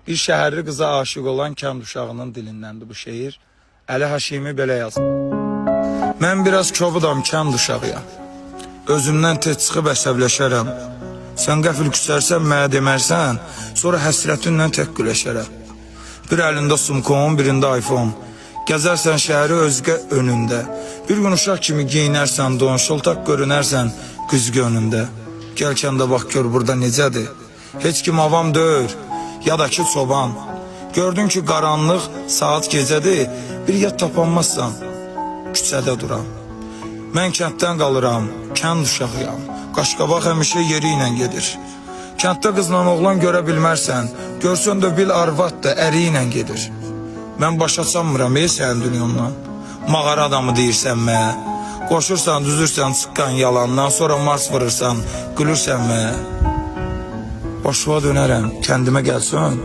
Bir şəhərli qıza aşık olan kənd uşağının dilindəndir bu şeir. Əli Haşimi belə yazır. Mən biraz kobudam, kənd uşağıyam. Özümdən tez çıxıb əsəbləşərəm. Sən qəfil küsərsən, mənə demərsən, sonra həsrətinlə tək güləşərəm. Bir əlində sumkon, birində iPhone. Gəzərsən şəhəri özgə önündə. Bir gün uşaq kimi giyinərsən, don, şoltaq görünərsən güzgü önündə. Gəlkən də bax gör burada necədir. Heç kim avam deyir, ya da ki çoban. Gördün ki qaranlıq, saat gecədir, bir yat tapanmazsan, küçədə duram. Mən kənddən qalıram, kənd uşağıyam. Qaşqabaq həmişə yeri ilə gedir. Kənddə qızla oğlan görə bilmərsən, görsən də bil arvad da əri ilə gedir. Mən başa çanmıram sənin dünyondan. Mağara adamı deyirsən mənə. Qoşursan, düzürsən çıqqan yalandan, sonra mars vurursan, gülürsən mənə. Başıma dönərəm, kəndimə gəlsən.